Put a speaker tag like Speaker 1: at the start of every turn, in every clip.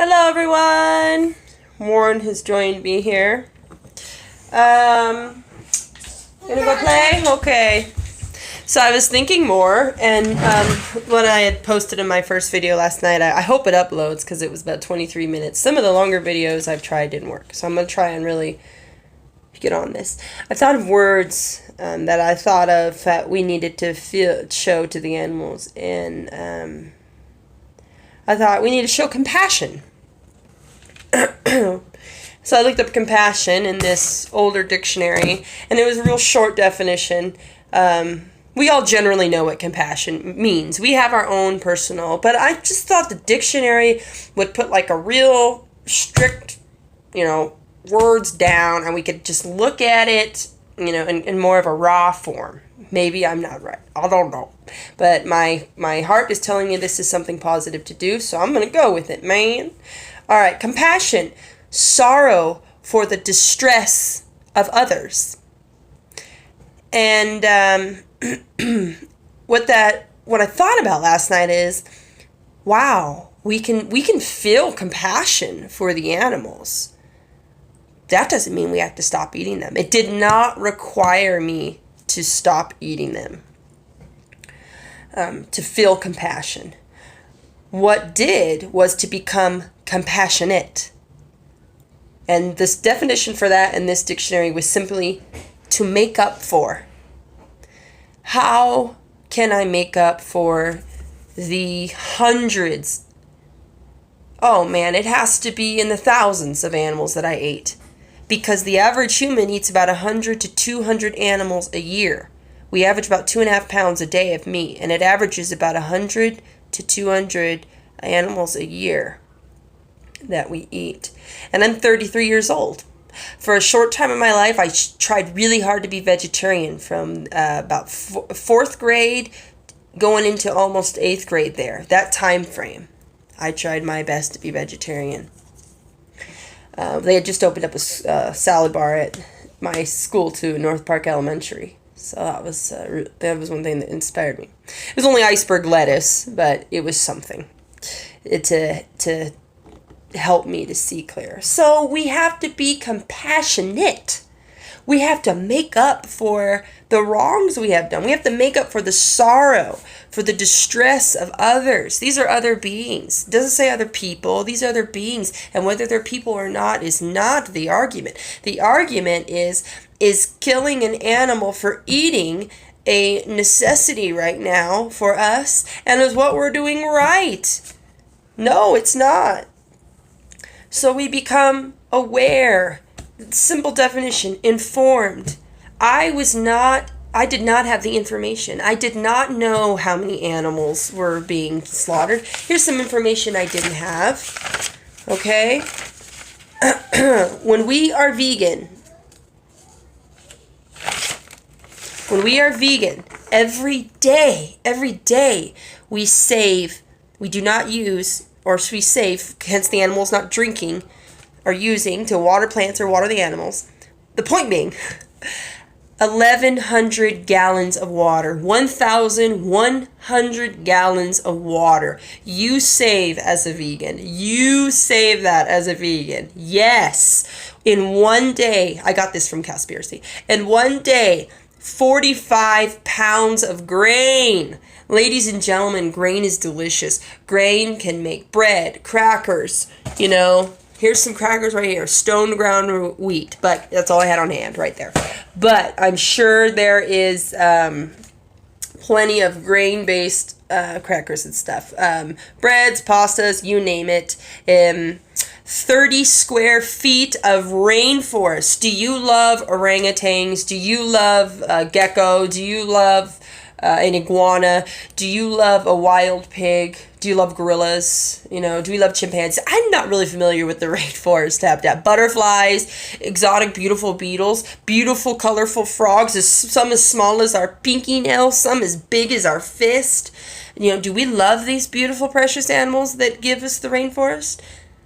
Speaker 1: Hello everyone! Warren has joined me here. Gonna go play? Okay. So I was thinking more, and what I had posted in my first video last night, I hope it uploads because it was about 23 minutes. Some of the longer videos I've tried didn't work, so I'm going to try and really get on this. I thought of words that I thought of that we needed to show to the animals, and I thought we need to show compassion. So I looked up compassion in this older dictionary, and it was a real short definition. We all generally know what compassion means. We have our own personal, but I just thought the dictionary would put like a real strict, words down, and we could just look at it, in more of a raw form. Maybe I'm not right. I don't know. But my heart is telling me this is something positive to do, so I'm going to go with it, man. All right, compassion, sorrow for the distress of others. And what I thought about last night is, wow, we can feel compassion for the animals. That doesn't mean we have to stop eating them. It did not require me to stop eating them to feel compassion. What did was to become compassionate. And this definition for that in this dictionary was simply to make up for. How can I make up for the hundreds? Oh man, it has to be in the thousands of animals that I ate. Because the average human eats about 100 to 200 animals a year. We average about 2.5 pounds a day of meat, and it averages about 100 to 200 animals a year that we eat. And I'm 33 years old. For a short time in my life, I tried really hard to be vegetarian from about 4th grade going into almost 8th grade there. That time frame, I tried my best to be vegetarian. They had just opened up a salad bar at my school too, North Park Elementary. So that was one thing that inspired me. It was only iceberg lettuce, but it was something to help me to see clear. So we have to be compassionate. We have to make up for the wrongs we have done. We have to make up for the sorrow, for the distress of others. These are other beings. It doesn't say other people. These are other beings. And whether they're people or not is not the argument. The argument is killing an animal for eating a necessity right now for us, and is what we're doing right? No, it's not. So we become aware. Simple definition, informed. I did not have the information. I did not know how many animals were being slaughtered. Here's some information I didn't have. Okay? When we are vegan, every day we save, we do not use, or we save, hence the animals not drinking or using to water plants or water the animals. The point being, 1,100 gallons of water, 1,100 gallons of water. You save as a vegan. You save that as a vegan. Yes. In one day, I got this from Cowspiracy. In one day, 45 pounds of grain. Ladies and gentlemen, grain is delicious. Grain can make bread, crackers, Here's some crackers right here, stone ground wheat, but that's all I had on hand right there. But I'm sure there is plenty of grain-based crackers and stuff. Breads, pastas, you name it. 30 square feet of rainforest. Do you love orangutans? Do you love gecko? Do you love an iguana? Do you love a wild pig? Do you love gorillas? Do we love chimpanzees? I'm not really familiar with the rainforest habitat. Butterflies, exotic, beautiful beetles, beautiful, colorful frogs, some as small as our pinky nail, some as big as our fist. Do we love these beautiful, precious animals that give us the rainforest?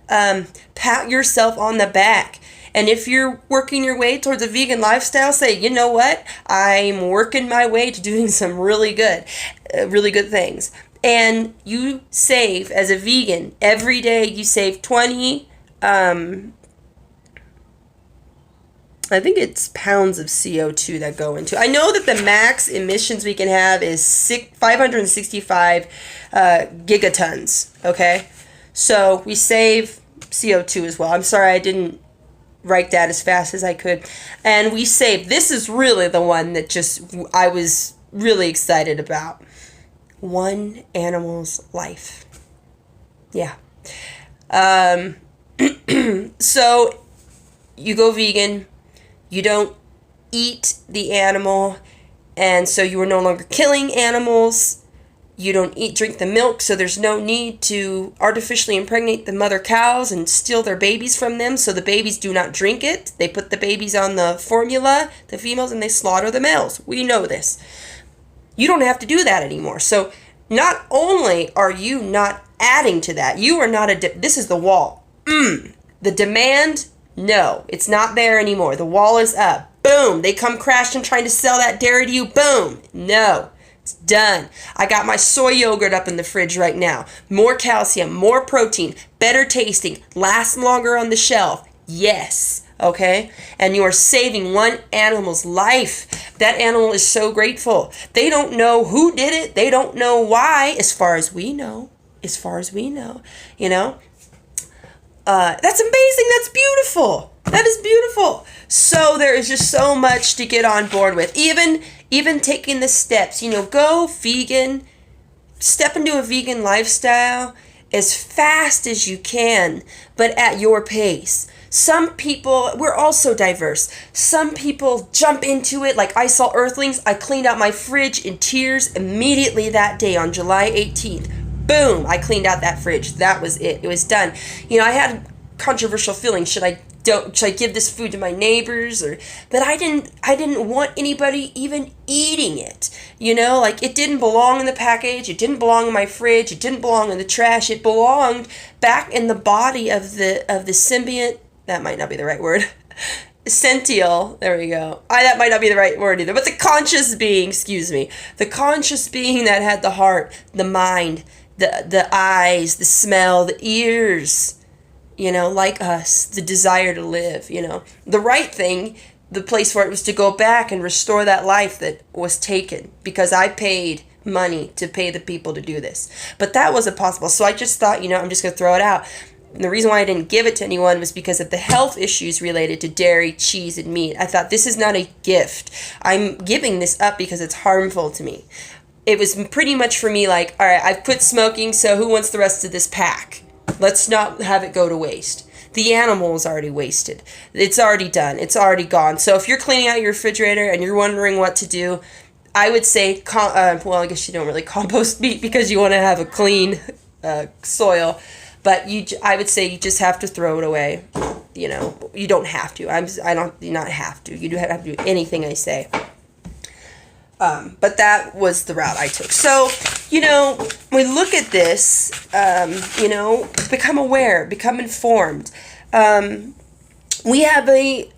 Speaker 1: Pat yourself on the back. And if you're working your way towards a vegan lifestyle, say, you know what? I'm working my way to doing some really good things. And you save, as a vegan, every day you save 20, I think it's pounds of CO2 that go into. I know that the max emissions we can have is 565 gigatons, okay? So we save CO2 as well. I'm sorry I didn't write that as fast as I could. And we save, this is really the one that just I was really excited about. One animal's life. Yeah. So you go vegan, you don't eat the animal, and so you are no longer killing animals. You don't drink the milk, so there's no need to artificially impregnate the mother cows and steal their babies from them, so the babies do not drink it. They put the babies on the formula, the females, and they slaughter the males. We know this. You don't have to do that anymore. So not only are you not adding to that, you are not this is the wall. The demand, no, it's not there anymore. The wall is up. Boom. They come crashing trying to sell that dairy to you. Boom. No. It's done. I got my soy yogurt up in the fridge right now. More calcium, more protein, better tasting, lasts longer on the shelf. Yes. Okay? And you are saving one animal's life. That animal is so grateful. They don't know who did it. They don't know why, as far as we know. As far as we know. You know? That's amazing. That's beautiful. That is beautiful. So there is just so much to get on board with. Even taking the steps, go vegan, step into a vegan lifestyle as fast as you can, but at your pace. Some people, we're also diverse. Some people jump into it like I saw Earthlings. I cleaned out my fridge in tears immediately that day on July 18th. Boom, I cleaned out that fridge. That was it. It was done. I had controversial feelings. Should I give this food to my neighbors? But I didn't want anybody even eating it. It didn't belong in the package. It didn't belong in my fridge. It didn't belong in the trash. It belonged back in the body of the symbiont. That might not be the right word. Sential. There we go. That might not be the right word either. But the conscious being, the conscious being that had the heart, the mind, the eyes, the smell, the ears, like us, the desire to live, The right thing, the place for it was to go back and restore that life that was taken, because I paid money to pay the people to do this. But that wasn't possible. So I just thought, I'm just going to throw it out. And the reason why I didn't give it to anyone was because of the health issues related to dairy, cheese, and meat. I thought, this is not a gift. I'm giving this up because it's harmful to me. It was pretty much for me like, all right, I've quit smoking, so who wants the rest of this pack? Let's not have it go to waste. The animal is already wasted. It's already done. It's already gone. So if you're cleaning out your refrigerator and you're wondering what to do, I would say, I guess you don't really compost meat because you want to have a clean soil. But I would say you just have to throw it away. You don't have to. You not have to. You do have to do anything I say. But that was the route I took. So, we look at this, become aware, become informed. We have to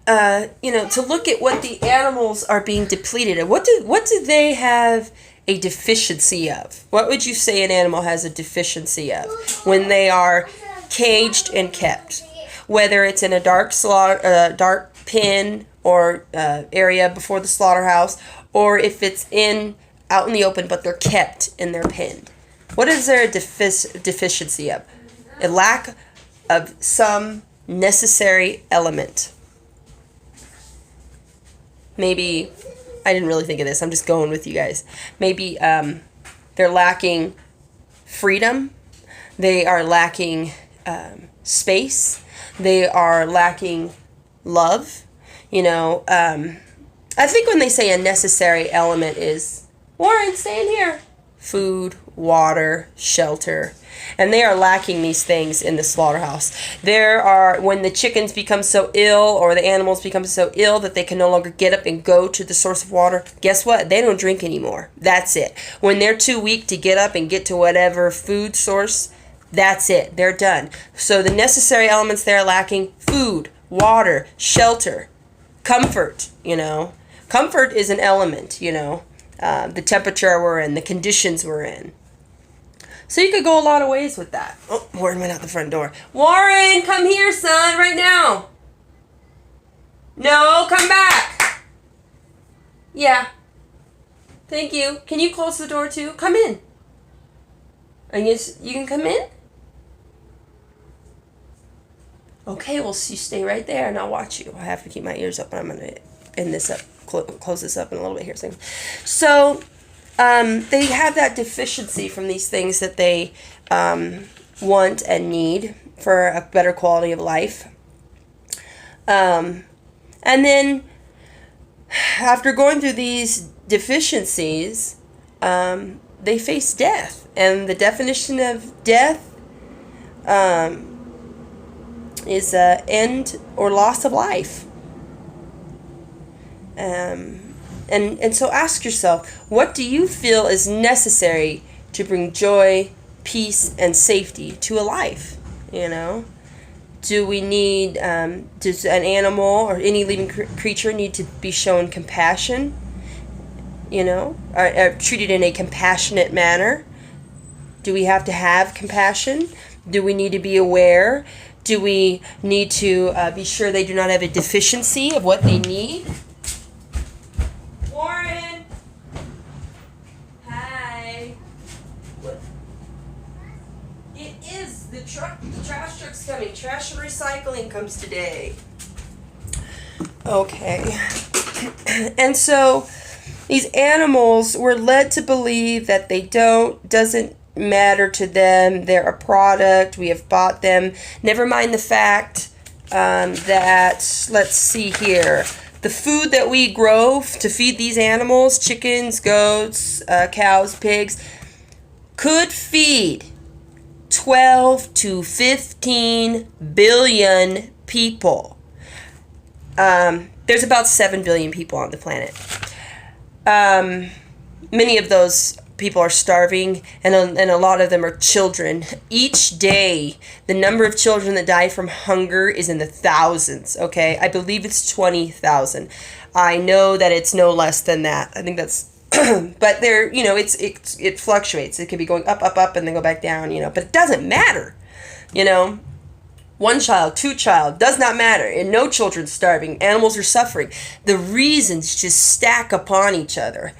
Speaker 1: look at what the animals are being depleted of. What do they have a deficiency of? What would you say an animal has a deficiency of when they are caged and kept? Whether it's in a dark pen or area before the slaughterhouse, or if it's out in the open, but they're kept in their pen. What is there a deficiency of? A lack of some necessary element. Maybe, I didn't really think of this, I'm just going with you guys. Maybe they're lacking freedom. They are lacking space. They are lacking love. I think when they say a necessary element is, Warren, stay in here. Food, water, shelter. And they are lacking these things in the slaughterhouse. When the chickens become so ill or the animals become so ill that they can no longer get up and go to the source of water, guess what? They don't drink anymore. That's it. When they're too weak to get up and get to whatever food source, that's it. They're done. So the necessary elements they're lacking: food, water, shelter, comfort, Comfort is an element, the temperature we're in, the conditions we're in. So you could go a lot of ways with that. Oh, Warren went out the front door. Warren, come here, son, right now. No, come back. Yeah. Thank you. Can you close the door too? Come in. I guess you can come in? Okay, well, you stay right there and I'll watch you. I have to keep my ears up, and I'm going to end this up, close this up in a little bit here. So, they have that deficiency from these things that they want and need for a better quality of life. And then, after going through these deficiencies, they face death. And the definition of death is end or loss of life. And so ask yourself, what do you feel is necessary to bring joy, peace, and safety to a life? You know? Do we need, does an animal or any living creature need to be shown compassion? You know? Are treated in a compassionate manner? Do we have to have compassion? Do we need to be aware? Do we need to be sure they do not have a deficiency of what they need? Warren! Hi! What? It is the truck. The trash truck's coming. Trash and recycling comes today. Okay. And so these animals were led to believe that they doesn't matter to them. They're a product. We have bought them. Never mind the fact that, let's see here, the food that we grow to feed these animals, chickens, goats, cows, pigs, could feed 12 to 15 billion people. There's about 7 billion people on the planet. Many of those people are starving, and a lot of them are children. Each day, the number of children that die from hunger is in the thousands, okay? I believe it's 20,000. I know that it's no less than that. I think that's, but there, you know, it fluctuates. It could be going up, up, up, and then go back down, you know, but it doesn't matter, you know? 1 child, 2 child, does not matter. And no children starving. Animals are suffering. The reasons just stack upon each other.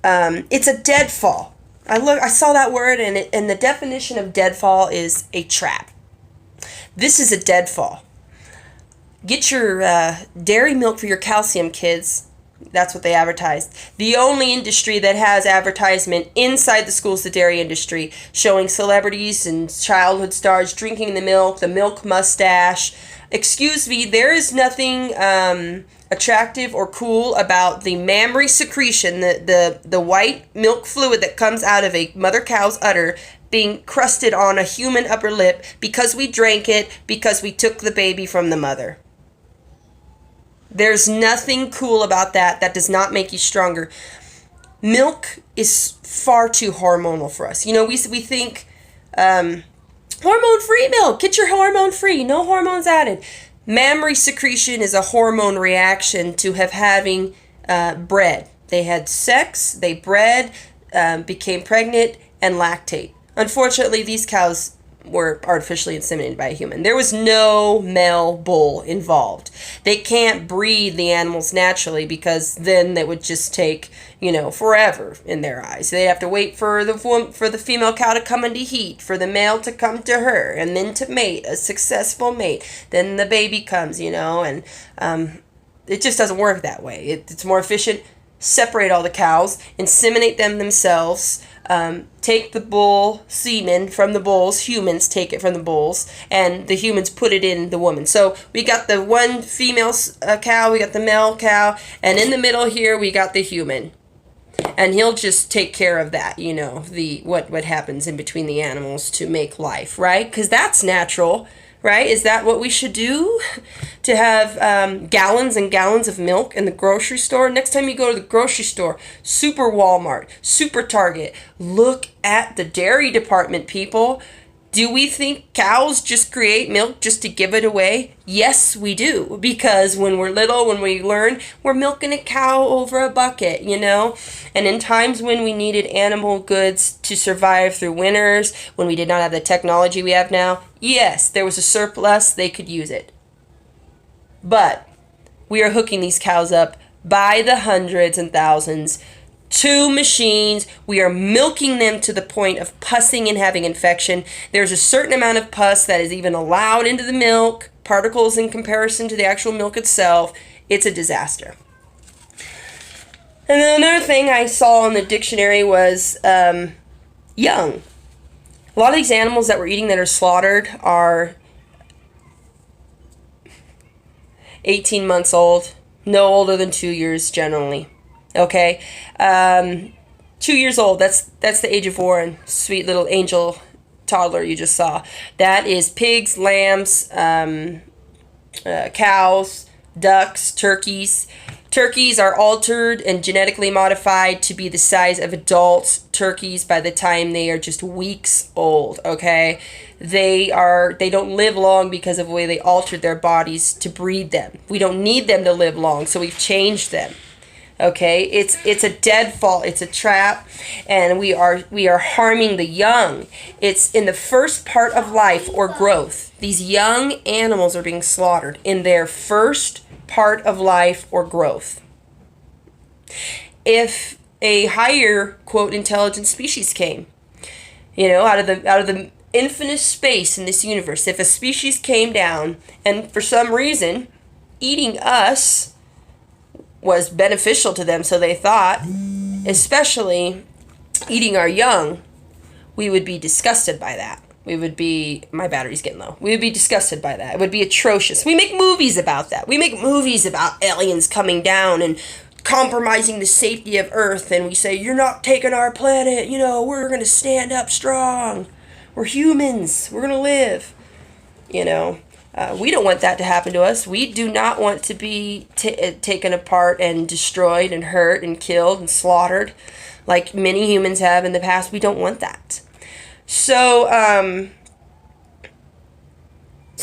Speaker 1: It's a deadfall. I saw that word, and the definition of deadfall is a trap. This is a deadfall. Get your dairy milk for your calcium, kids. That's what they advertised. The only industry that has advertisement inside the schools, the dairy industry, showing celebrities and childhood stars drinking the milk mustache. Excuse me, there is nothing attractive or cool about the mammary secretion, the white milk fluid that comes out of a mother cow's udder being crusted on a human upper lip because we drank it, because we took the baby from the mother. There's nothing cool about that. That does not make you stronger. Milk is far too hormonal for us. You know, we think hormone-free milk. Get your hormone-free. No hormones added. Mammary secretion is a hormone reaction to having bred. They had sex, they bred, became pregnant, and lactate. Unfortunately, these cows were artificially inseminated by a human. There was no male bull involved. They can't breed the animals naturally because then they would just take, you know, forever in their eyes. They'd have to wait for the female cow to come into heat, for the male to come to her, and then to mate, a successful mate. Then the baby comes, you know, and it just doesn't work that way. It's more efficient. Separate all the cows, inseminate them themselves, take the bull semen from the bulls, humans take it from the bulls, and the humans put it in the woman. So we got the one female cow, we got the male cow, and in the middle here we got the human. And he'll just take care of that, you know, what happens in between the animals to make life, right? Because that's natural, right? Is that what we should do? To have gallons and gallons of milk in the grocery store? Next time you go to the grocery store, Super Walmart, Super Target, look at the dairy department, people. Do we think cows just create milk just to give it away? Yes, we do. Because when we're little, when we learn, we're milking a cow over a bucket, you know? And in times when we needed animal goods to survive through winters, when we did not have the technology we have now, yes, there was a surplus, they could use it. But we are hooking these cows up by the hundreds and thousands to machines. We are milking them to the point of pussing and having infection. There's a certain amount of pus that is even allowed into the milk, particles in comparison to the actual milk itself. It's a disaster. And then another thing I saw in the dictionary was young. A lot of these animals that we're eating that are slaughtered are 18 months old, no older than 2 years generally. Okay, 2 years old, that's the age of Warren, sweet little angel toddler you just saw. That is pigs, lambs, cows, ducks, turkeys. Turkeys are altered and genetically modified to be the size of adult turkeys by the time they are just weeks old, okay? They don't live long because of the way they altered their bodies to breed them. We don't need them to live long, so we've changed them. Okay, it's a deadfall, it's a trap, and we are harming the young. It's in the first part of life or growth. These young animals are being slaughtered in their first part of life or growth. If a higher, quote, intelligent species came, out of the infinite space in this universe, if a species came down and for some reason eating us was beneficial to them, so they thought, especially eating our young, we would be disgusted by that. My battery's getting low. We would be disgusted by that. It would be atrocious. We make movies about that. We make movies about aliens coming down and compromising the safety of Earth, and we say, you're not taking our planet, we're going to stand up strong. We're humans. We're going to live. We don't want that to happen to us. We do not want to be taken apart and destroyed and hurt and killed and slaughtered like many humans have in the past. We don't want that. So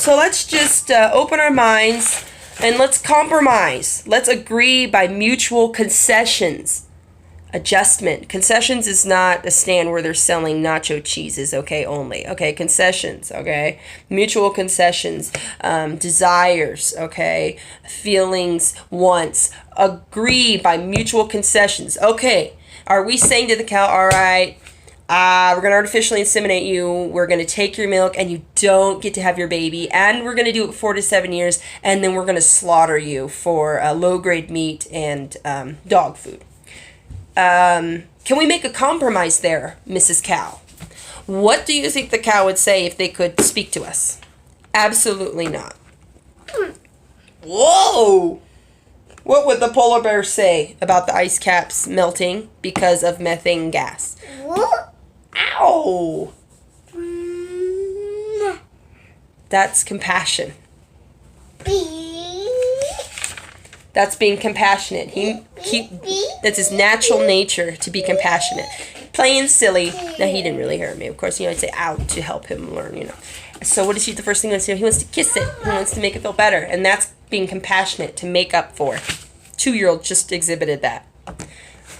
Speaker 1: let's just open our minds and let's compromise. Let's agree by mutual concessions. Adjustment. Concessions is not a stand where they're selling nacho cheeses, okay, only. Okay, concessions, okay? Mutual concessions. Desires, okay? Feelings, wants. Agree by mutual concessions. Okay, are we saying to the cow, all right, we're going to artificially inseminate you, we're going to take your milk, and you don't get to have your baby, and we're going to do it 4 to 7 years, and then we're going to slaughter you for low-grade meat and dog food. Can we make a compromise there, Mrs. Cow? What do you think the cow would say if they could speak to us? Absolutely not. Whoa! What would the polar bear say about the ice caps melting because of methane gas? Ow! That's compassion. That's being compassionate. That's his natural nature to be compassionate. Playing silly. Now, he didn't really hurt me. Of course, I'd say ow to help him learn, So what is the first thing he wants to do? He wants to kiss it. He wants to make it feel better. And that's being compassionate to make up for. 2-year-old just exhibited that.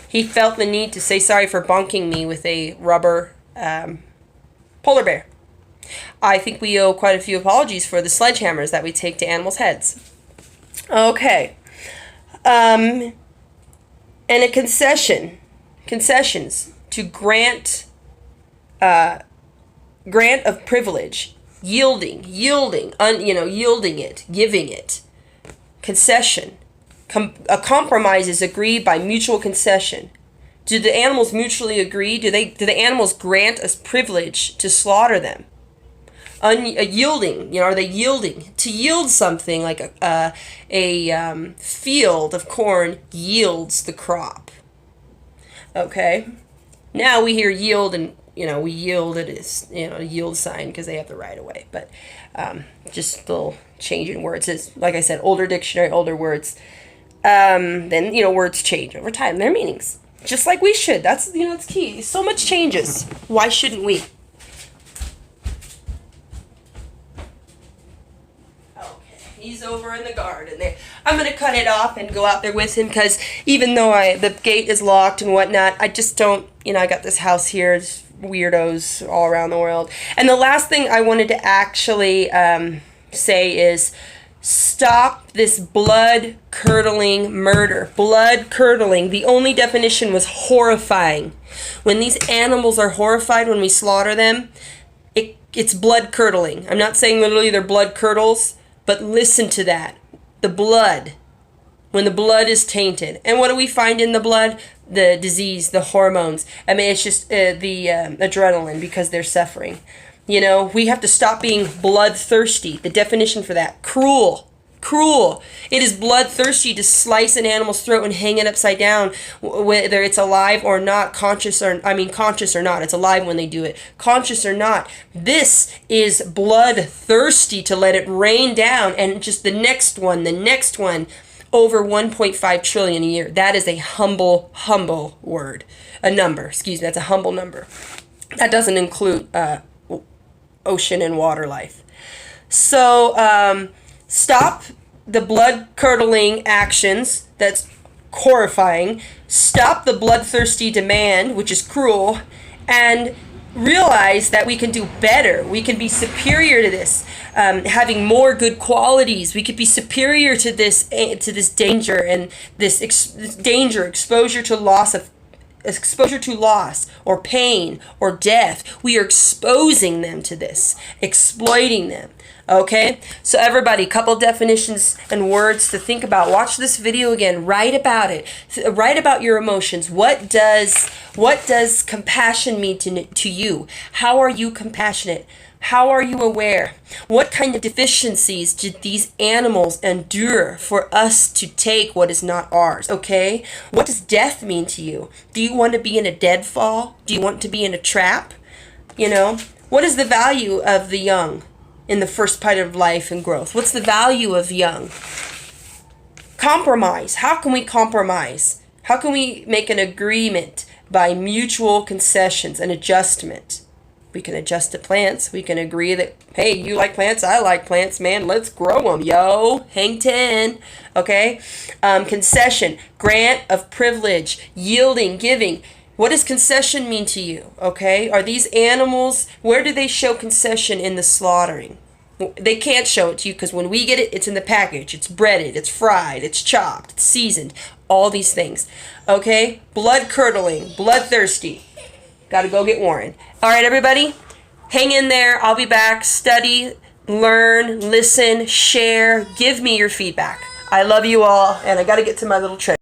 Speaker 1: He felt the need to say sorry for bonking me with a rubber polar bear. I think we owe quite a few apologies for the sledgehammers that we take to animals' heads. Okay. And a concessions to grant of privilege, yielding it, giving it, concession. A compromise is agreed by mutual concession. Do the animals mutually agree? Do the animals grant us privilege to slaughter them? Yielding, are they yielding? To yield something like a field of corn yields the crop. Okay? Now we hear yield and, we yield it is, a yield sign because they have the right of way. But just a little change in words. It's, like I said, older dictionary, older words. Then, words change over time, their meanings. Just like we should. That's, that's key. So much changes. Why shouldn't we? He's over in the garden there. I'm going to cut it off and go out there with him because even though the gate is locked and whatnot, I just don't, I got this house here. It's weirdos all around the world. And the last thing I wanted to actually say is stop this blood-curdling murder. Blood-curdling. The only definition was horrifying. When these animals are horrified when we slaughter them, it's blood-curdling. I'm not saying literally they're blood curdles, but listen to that. The blood. When the blood is tainted. And what do we find in the blood? The disease, the hormones. I mean, it's just the adrenaline because they're suffering. We have to stop being bloodthirsty. The definition for that, cruel. Cruel. It is bloodthirsty to slice an animal's throat and hang it upside down, whether it's alive or not, conscious or not. It's alive when they do it. Conscious or not. This is bloodthirsty to let it rain down, and just the next one, over 1.5 trillion a year. That is a humble word. A number, excuse me, that's a humble number. That doesn't include ocean and water life. So, stop the blood-curdling actions, that's horrifying. Stop the bloodthirsty demand, which is cruel, and realize that we can do better. We can be superior to this, having more good qualities. We could be superior to this danger and this danger, exposure to loss or pain or death. We are exposing them to this, exploiting them. Okay, so everybody, couple definitions and words to think about. Watch this video again. Write about it. Write about your emotions. What does compassion mean to you? How are you compassionate? How are you aware? What kind of deficiencies did these animals endure for us to take what is not ours? Okay, what does death mean to you? Do you want to be in a deadfall? Do you want to be in a trap? What is the value of the young in the first part of life and growth? What's the value of young? Compromise. How can we compromise? How can we make an agreement by mutual concessions and adjustment? We can adjust to plants. We can agree that, hey, you like plants, I like plants, man, let's grow them, yo. Hang 10, okay? Concession, grant of privilege, yielding, giving. What does concession mean to you, okay? Are these animals, where do they show concession in the slaughtering? They can't show it to you because when we get it, it's in the package. It's breaded, it's fried, it's chopped, it's seasoned, all these things, okay? Blood-curdling, bloodthirsty. Got to go get Warren. All right, everybody, hang in there. I'll be back. Study, learn, listen, share. Give me your feedback. I love you all, and I got to get to my little trip.